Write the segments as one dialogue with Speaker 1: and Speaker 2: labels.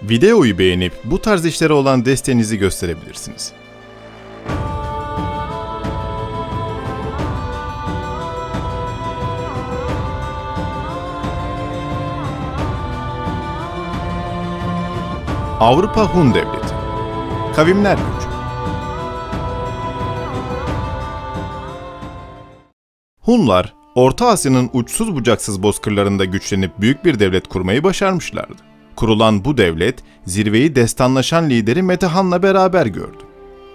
Speaker 1: Videoyu beğenip bu tarz işlere olan desteğinizi gösterebilirsiniz. Avrupa Hun Devleti. Kavimler Göçü. Hunlar, Orta Asya'nın uçsuz bucaksız bozkırlarında güçlenip büyük bir devlet kurmayı başarmışlardı. Kurulan bu devlet, zirveyi destanlaşan lideri Metehan'la beraber gördü.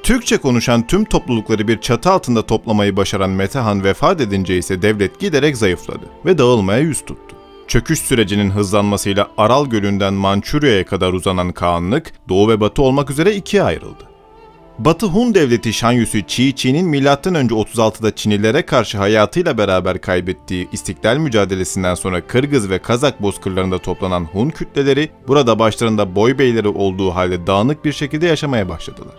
Speaker 1: Türkçe konuşan tüm toplulukları bir çatı altında toplamayı başaran Metehan vefat edince ise devlet giderek zayıfladı ve dağılmaya yüz tuttu. Çöküş sürecinin hızlanmasıyla Aral Gölü'nden Mançurya'ya kadar uzanan Kağanlık, Doğu ve Batı olmak üzere ikiye ayrıldı. Batı Hun Devleti Şanyüsü Çiğçi'nin M.Ö. 36'da Çinlilere karşı hayatıyla beraber kaybettiği istiklal mücadelesinden sonra Kırgız ve Kazak bozkırlarında toplanan Hun kütleleri burada başlarında boy beyleri olduğu halde dağınık bir şekilde yaşamaya başladılar.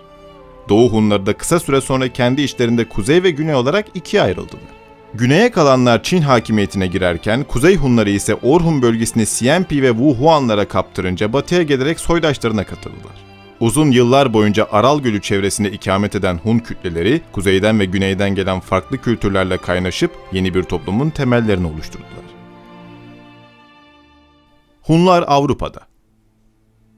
Speaker 1: Doğu Hunları da kısa süre sonra kendi içlerinde kuzey ve güney olarak ikiye ayrıldılar. Güneye kalanlar Çin hakimiyetine girerken Kuzey Hunları ise Orhun bölgesini Xianpi ve Wuhuanlara kaptırınca batıya gelerek soydaşlarına katıldılar. Uzun yıllar boyunca Aral Gölü çevresinde ikamet eden Hun kütleleri, kuzeyden ve güneyden gelen farklı kültürlerle kaynaşıp yeni bir toplumun temellerini oluşturdular. Hunlar Avrupa'da.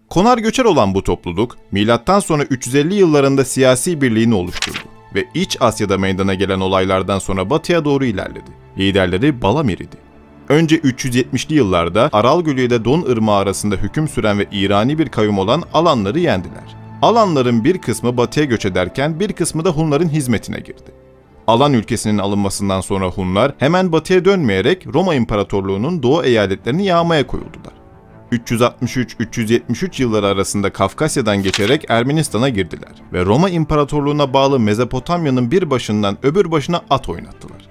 Speaker 1: Konar göçer olan bu topluluk, milattan sonra 350 yıllarında siyasi birliğini oluşturdu ve İç Asya'da meydana gelen olaylardan sonra batıya doğru ilerledi. Liderleri Balamir idi. Önce 370'li yıllarda Aral Gölü ile Don Irmağı arasında hüküm süren ve İrani bir kavim olan Alanları yendiler. Alanların bir kısmı batıya göç ederken bir kısmı da Hunların hizmetine girdi. Alan ülkesinin alınmasından sonra Hunlar hemen batıya dönmeyerek Roma İmparatorluğu'nun doğu eyaletlerini yağmaya koyuldular. 363-373 yılları arasında Kafkasya'dan geçerek Ermenistan'a girdiler ve Roma İmparatorluğu'na bağlı Mezopotamya'nın bir başından öbür başına at oynattılar.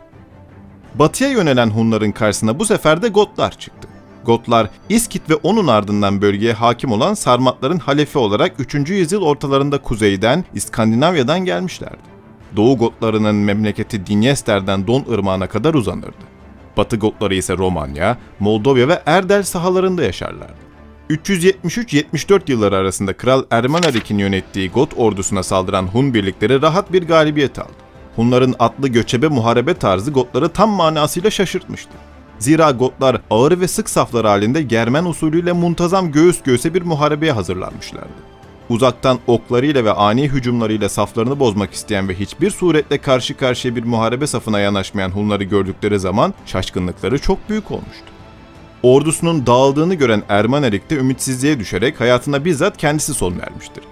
Speaker 1: Batıya yönelen Hunların karşısına bu sefer de Gotlar çıktı. Gotlar, İskit ve onun ardından bölgeye hakim olan Sarmatların halefi olarak 3. yüzyıl ortalarında kuzeyden, İskandinavya'dan gelmişlerdi. Doğu Gotlarının memleketi Dinyester'den Don Irmağı'na kadar uzanırdı. Batı Gotları ise Romanya, Moldova ve Erdel sahalarında yaşarlardı. 373-74 yılları arasında Kral Ermenarik'in yönettiği Got ordusuna saldıran Hun birlikleri rahat bir galibiyet aldı. Hunların atlı göçebe muharebe tarzı Gotları tam manasıyla şaşırtmıştı. Zira Gotlar ağır ve sık saflar halinde Germen usulüyle muntazam göğüs göğüse bir muharebeye hazırlanmışlardı. Uzaktan oklarıyla ve ani hücumlarıyla saflarını bozmak isteyen ve hiçbir suretle karşı karşıya bir muharebe safına yanaşmayan Hunları gördükleri zaman şaşkınlıkları çok büyük olmuştu. Ordusunun dağıldığını gören Ermenarik de ümitsizliğe düşerek hayatına bizzat kendisi son vermiştir.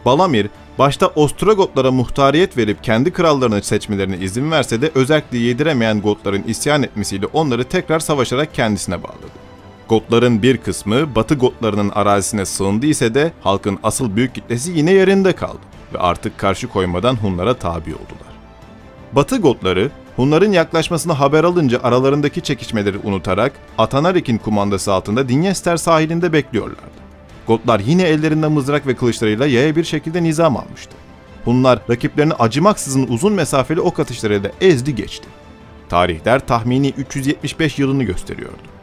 Speaker 1: Balamir, başta Ostrogotlara muhtariyet verip kendi krallarını seçmelerine izin verse de özellikle yediremeyen Gotların isyan etmesiyle onları tekrar savaşarak kendisine bağladı. Gotların bir kısmı Batı Gotlarının arazisine sığındı ise de halkın asıl büyük kitlesi yine yerinde kaldı ve artık karşı koymadan Hunlara tabi oldular. Batı Gotları, Hunların yaklaşmasını haber alınca aralarındaki çekişmeleri unutarak Atanarik'in kumandası altında Dinyester sahilinde bekliyorlardı. Gotlar yine ellerinde mızrak ve kılıçlarıyla yaya bir şekilde nizam almıştı. Hunlar rakiplerini acımaksızın uzun mesafeli ok atışlarıyla ezdi geçti. Tarihler tahmini 375 yılını gösteriyordu.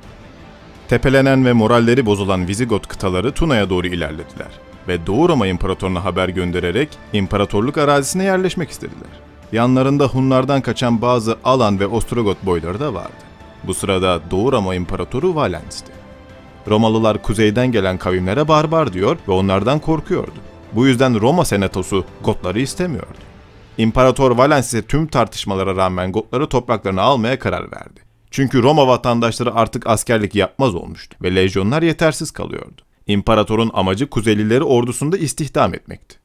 Speaker 1: Tepelenen ve moralleri bozulan Vizigot kıtaları Tuna'ya doğru ilerlediler ve Doğu Roma İmparatorluğu'na haber göndererek imparatorluk arazisine yerleşmek istediler. Yanlarında Hunlardan kaçan bazı Alan ve Ostrogot boyları da vardı. Bu sırada Doğu Roma İmparatoru Valens'ti. Romalılar kuzeyden gelen kavimlere barbar diyor ve onlardan korkuyordu. Bu yüzden Roma Senatosu Gotları istemiyordu. İmparator Valens ise tüm tartışmalara rağmen Gotları topraklarına almaya karar verdi. Çünkü Roma vatandaşları artık askerlik yapmaz olmuştu ve lejyonlar yetersiz kalıyordu. İmparatorun amacı Kuzeylileri ordusunda istihdam etmekti.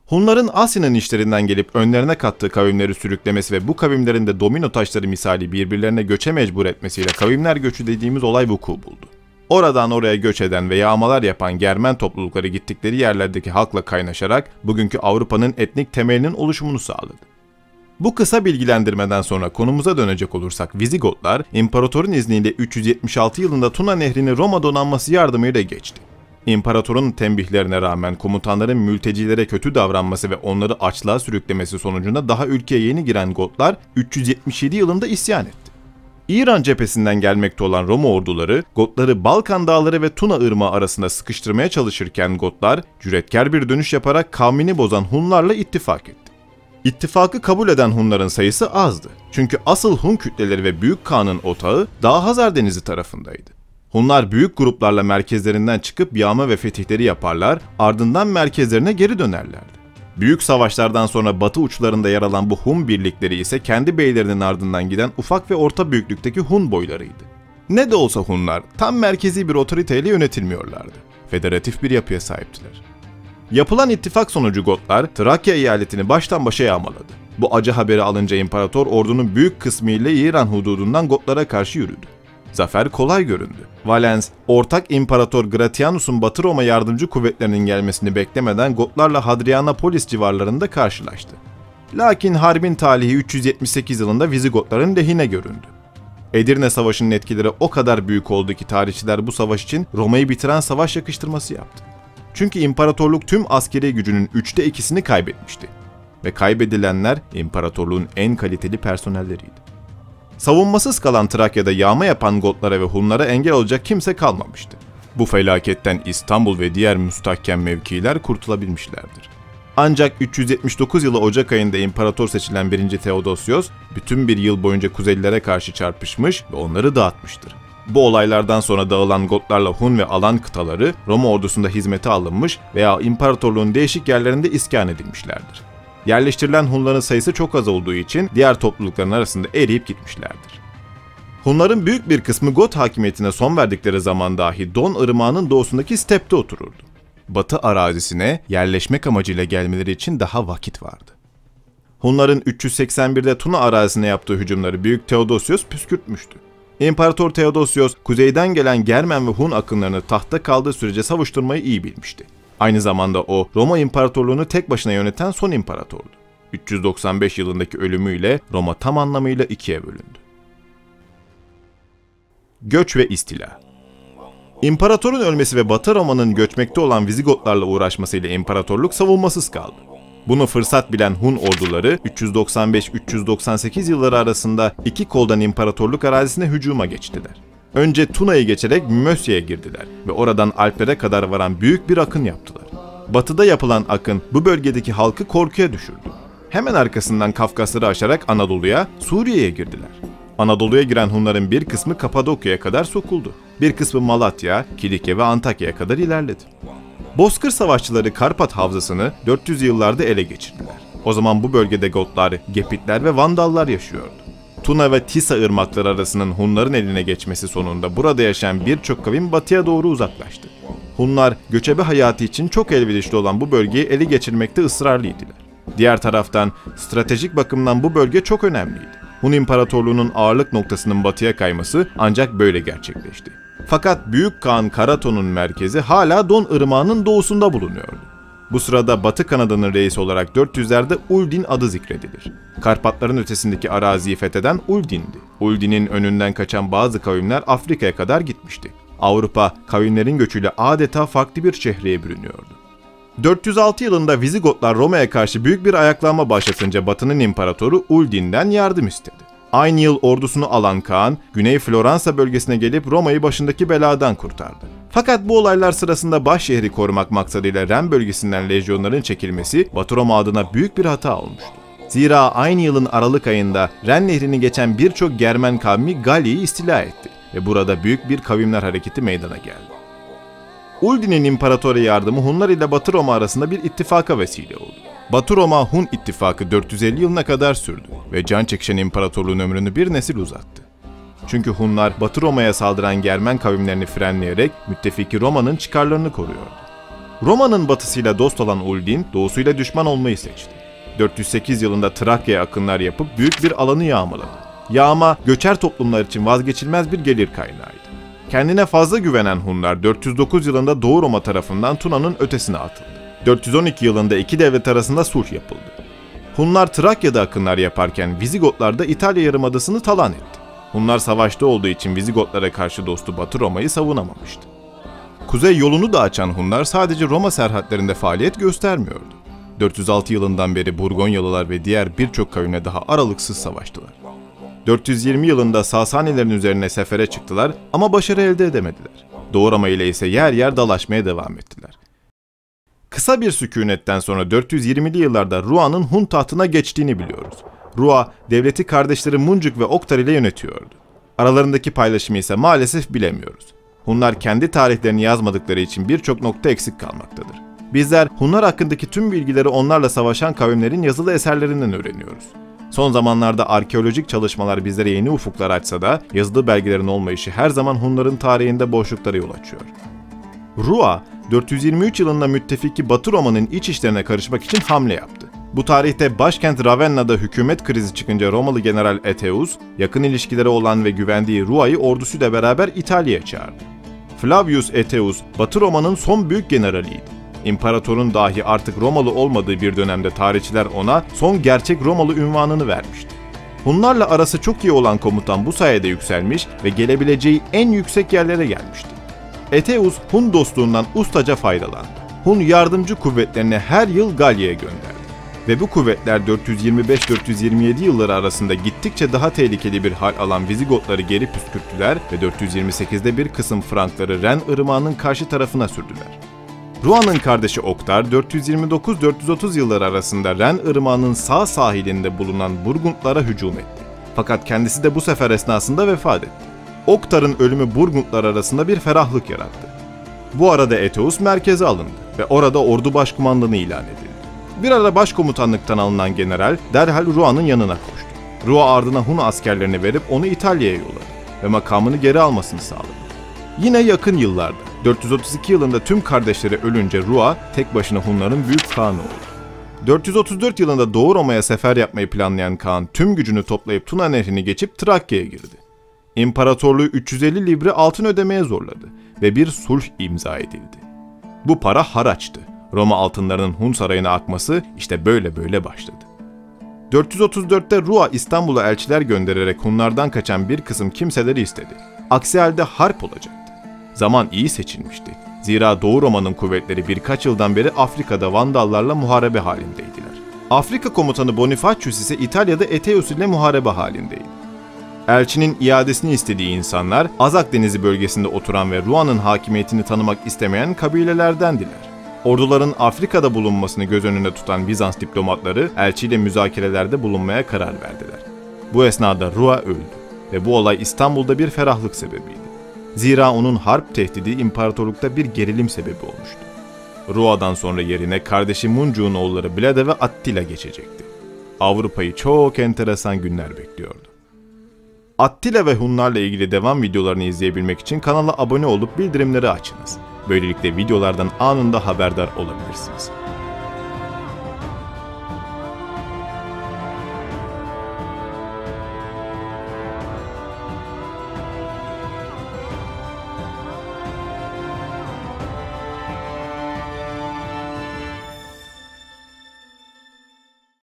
Speaker 1: Hunların Asya'nın işlerinden gelip önlerine kattığı kavimleri sürüklemesi ve bu kavimlerin de domino taşları misali birbirlerine göçe mecbur etmesiyle kavimler göçü dediğimiz olay vuku buldu. Oradan oraya göç eden ve yağmalar yapan Germen toplulukları gittikleri yerlerdeki halkla kaynaşarak bugünkü Avrupa'nın etnik temelinin oluşumunu sağladı. Bu kısa bilgilendirmeden sonra konumuza dönecek olursak Vizigotlar, imparatorun izniyle 376 yılında Tuna Nehri'ni Roma donanması yardımıyla geçti. İmparatorun tembihlerine rağmen komutanların mültecilere kötü davranması ve onları açlığa sürüklemesi sonucunda daha ülkeye yeni giren Gotlar 377 yılında isyan etti. İran cephesinden gelmekte olan Roma orduları, Gotları Balkan Dağları ve Tuna Irmağı arasında sıkıştırmaya çalışırken Gotlar, cüretkar bir dönüş yaparak kavmini bozan Hunlarla ittifak etti. İttifakı kabul eden Hunların sayısı azdı. Çünkü asıl Hun kütleleri ve Büyük Kağan'ın otağı Dağ Hazar Denizi tarafındaydı. Hunlar büyük gruplarla merkezlerinden çıkıp yağma ve fetihleri yaparlar, ardından merkezlerine geri dönerlerdi. Büyük savaşlardan sonra batı uçlarında yer alan bu Hun birlikleri ise kendi beylerinin ardından giden ufak ve orta büyüklükteki Hun boylarıydı. Ne de olsa Hunlar tam merkezi bir otoriteyle yönetilmiyorlardı. Federatif bir yapıya sahiptiler. Yapılan ittifak sonucu Gotlar Trakya eyaletini baştan başa yağmaladı. Bu acı haberi alınca imparator ordunun büyük kısmı ile İran hududundan Gotlara karşı yürüdü. Zafer kolay göründü. Valens, ortak imparator Gratianus'un Batı Roma yardımcı kuvvetlerinin gelmesini beklemeden Gotlarla Hadrianapolis civarlarında karşılaştı. Lakin harbin talihi 378 yılında Vizigotların lehine göründü. Edirne Savaşı'nın etkileri o kadar büyük oldu ki tarihçiler bu savaş için Roma'yı bitiren savaş yakıştırması yaptı. Çünkü imparatorluk tüm askeri gücünün 2/3'ünü kaybetmişti. Ve kaybedilenler imparatorluğun en kaliteli personelleriydi. Savunmasız kalan Trakya'da yağma yapan Gotlara ve Hunlara engel olacak kimse kalmamıştı. Bu felaketten İstanbul ve diğer müstahkem mevkiler kurtulabilmişlerdir. Ancak 379 yılı Ocak ayında imparator seçilen 1. Theodosios, bütün bir yıl boyunca Kuzeylilere karşı çarpışmış ve onları dağıtmıştır. Bu olaylardan sonra dağılan Gotlarla Hun ve Alan kıtaları Roma ordusunda hizmete alınmış veya imparatorluğun değişik yerlerinde iskan edilmişlerdir. Yerleştirilen Hunların sayısı çok az olduğu için diğer toplulukların arasında eriyip gitmişlerdir. Hunların büyük bir kısmı Got hakimiyetine son verdikleri zaman dahi Don Irmağı'nın doğusundaki stepte otururdu. Batı arazisine yerleşmek amacıyla gelmeleri için daha vakit vardı. Hunların 381'de Tuna arazisine yaptığı hücumları Büyük Theodosios püskürtmüştü. İmparator Theodosios, kuzeyden gelen Germen ve Hun akınlarını tahtta kaldığı sürece savuşturmayı iyi bilmişti. Aynı zamanda o, Roma İmparatorluğunu tek başına yöneten son imparatordu. 395 yılındaki ölümüyle Roma tam anlamıyla ikiye bölündü. Göç ve istila. İmparatorun ölmesi ve Batı Roma'nın göçmekte olan Vizigotlarla uğraşmasıyla imparatorluk savunmasız kaldı. Bunu fırsat bilen Hun orduları 395-398 yılları arasında iki koldan imparatorluk arazisine hücuma geçtiler. Önce Tuna'yı geçerek Mösya'ya girdiler ve oradan Alplere kadar varan büyük bir akın yaptılar. Batıda yapılan akın bu bölgedeki halkı korkuya düşürdü. Hemen arkasından Kafkasları aşarak Anadolu'ya, Suriye'ye girdiler. Anadolu'ya giren Hunların bir kısmı Kapadokya'ya kadar sokuldu. Bir kısmı Malatya, Kilikya ve Antakya'ya kadar ilerledi. Bozkır savaşçıları Karpat Havzası'nı 400'lü yıllarda ele geçirdiler. O zaman bu bölgede Gotlar, Gepitler ve Vandallar yaşıyordu. Tuna ve Tisa ırmakları arasının Hunların eline geçmesi sonunda burada yaşayan birçok kavim batıya doğru uzaklaştı. Hunlar, göçebe hayatı için çok elverişli olan bu bölgeyi ele geçirmekte ısrarlıydılar. Diğer taraftan, stratejik bakımdan bu bölge çok önemliydi. Hun İmparatorluğu'nun ağırlık noktasının batıya kayması ancak böyle gerçekleşti. Fakat Büyük Kağan Karaton'un merkezi hala Don Irmağı'nın doğusunda bulunuyordu. Bu sırada Batı Kanada'nın reisi olarak 400'lerde Uldin adı zikredilir. Karpatların ötesindeki araziyi fetheden Uldin'di. Uldin'in önünden kaçan bazı kavimler Afrika'ya kadar gitmişti. Avrupa, kavimlerin göçüyle adeta farklı bir şehreye bürünüyordu. 406 yılında Vizigotlar Roma'ya karşı büyük bir ayaklanma başlatınca Batı'nın imparatoru Uldin'den yardım istedi. Aynı yıl ordusunu alan Kağan, Güney Floransa bölgesine gelip Roma'yı başındaki beladan kurtardı. Fakat bu olaylar sırasında başşehri korumak maksadıyla Ren bölgesinden lejyonların çekilmesi Batı Roma adına büyük bir hata olmuştu. Zira aynı yılın Aralık ayında Ren nehrini geçen birçok Germen kavmi Galya'yı istila etti ve burada büyük bir kavimler hareketi meydana geldi. Uldin'in imparatora yardımı Hunlar ile Batı Roma arasında bir ittifaka vesile oldu. Batı Roma-Hun ittifakı 450 yılına kadar sürdü ve can çekişen imparatorluğun ömrünü bir nesil uzattı. Çünkü Hunlar Batı Roma'ya saldıran Germen kavimlerini frenleyerek müttefiki Roma'nın çıkarlarını koruyordu. Roma'nın batısıyla dost olan Uldin, doğusuyla düşman olmayı seçti. 408 yılında Trakya'ya akınlar yapıp büyük bir alanı yağmaladı. Yağma, göçer toplumlar için vazgeçilmez bir gelir kaynağıydı. Kendine fazla güvenen Hunlar 409 yılında Doğu Roma tarafından Tuna'nın ötesine atıldı. 412 yılında iki devlet arasında sulh yapıldı. Hunlar Trakya'da akınlar yaparken Vizigotlar da İtalya Yarımadası'nı talan etti. Hunlar savaşta olduğu için Vizigotlara karşı dostu Batı Roma'yı savunamamıştı. Kuzey yolunu da açan Hunlar sadece Roma serhatlerinde faaliyet göstermiyordu. 406 yılından beri Burgonyalılar ve diğer birçok kavimle daha aralıksız savaştılar. 420 yılında Sasanilerin üzerine sefere çıktılar ama başarı elde edemediler. Doğu Roma ile ise yer yer dalaşmaya devam ettiler. Kısa bir sükunetten sonra 420'li yıllarda Rua'nın Hun tahtına geçtiğini biliyoruz. Rua, devleti kardeşleri Muncuk ve Oktar ile yönetiyordu. Aralarındaki paylaşımı ise maalesef bilemiyoruz. Hunlar kendi tarihlerini yazmadıkları için birçok nokta eksik kalmaktadır. Bizler Hunlar hakkındaki tüm bilgileri onlarla savaşan kavimlerin yazılı eserlerinden öğreniyoruz. Son zamanlarda arkeolojik çalışmalar bizlere yeni ufuklar açsa da yazılı belgelerin olmayışı her zaman Hunların tarihinde boşluklara yol açıyor. Rua, 423 yılında müttefiki Batı Roma'nın iç işlerine karışmak için hamle yaptı. Bu tarihte başkent Ravenna'da hükümet krizi çıkınca Romalı General Aetius, yakın ilişkileri olan ve güvendiği Rua'yı ordusuyla beraber İtalya'ya çağırdı. Flavius Aetius, Batı Roma'nın son büyük generaliydi. İmparatorun dahi artık Romalı olmadığı bir dönemde tarihçiler ona son gerçek Romalı unvanını vermişti. Hunlarla arası çok iyi olan komutan bu sayede yükselmiş ve gelebileceği en yüksek yerlere gelmişti. Aetius, Hun dostluğundan ustaca faydalandı. Hun yardımcı kuvvetlerini her yıl Galya'ya gönderdi. Ve bu kuvvetler 425-427 yılları arasında gittikçe daha tehlikeli bir hal alan Vizigotları geri püskürttüler ve 428'de bir kısım Frankları Ren Irmağı'nın karşı tarafına sürdüler. Rua'nın kardeşi Oktar, 429-430 yılları arasında Ren Irmağı'nın sağ sahilinde bulunan Burgundlara hücum etti. Fakat kendisi de bu sefer esnasında vefat etti. Oktar'ın ölümü Burgundlar arasında bir ferahlık yarattı. Bu arada Aetius merkeze alındı ve orada ordu başkumandanı ilan edildi. Bir ara başkomutanlıktan alınan general derhal Rua'nın yanına koştu. Rua ardına Hun askerlerini verip onu İtalya'ya yolladı ve makamını geri almasını sağladı. Yine yakın yıllarda 432 yılında tüm kardeşleri ölünce Rua tek başına Hunların büyük kağanı oldu. 434 yılında Doğu Roma'ya sefer yapmayı planlayan Kaan tüm gücünü toplayıp Tuna Nehri'ni geçip Trakya'ya girdi. İmparatorluğu 350 livre altın ödemeye zorladı ve bir sulh imza edildi. Bu para haraçtı. Roma altınlarının Hun sarayına akması işte böyle başladı. 434'te Rua İstanbul'a elçiler göndererek Hunlardan kaçan bir kısım kimseleri istedi. Aksi halde harp olacaktı. Zaman iyi seçilmişti. Zira Doğu Roma'nın kuvvetleri birkaç yıldan beri Afrika'da Vandallarla muharebe halindeydiler. Afrika komutanı Bonifacius ise İtalya'da Aetius ile muharebe halindeydi. Elçinin iadesini istediği insanlar Azak Denizi bölgesinde oturan ve Rua'nın hakimiyetini tanımak istemeyen kabilelerdendiler. Orduların Afrika'da bulunmasını göz önünde tutan Bizans diplomatları elçiyle müzakerelerde bulunmaya karar verdiler. Bu esnada Rua öldü ve bu olay İstanbul'da bir ferahlık sebebiydi. Zira onun harp tehdidi imparatorlukta bir gerilim sebebi olmuştu. Rua'dan sonra yerine kardeşi Muncuk'un oğulları Bleda ve Attila geçecekti. Avrupa'yı çok enteresan günler bekliyordu. Attila ve Hunlarla ilgili devam videolarını izleyebilmek için kanala abone olup bildirimleri açınız. Böylelikle videolardan anında haberdar olabilirsiniz.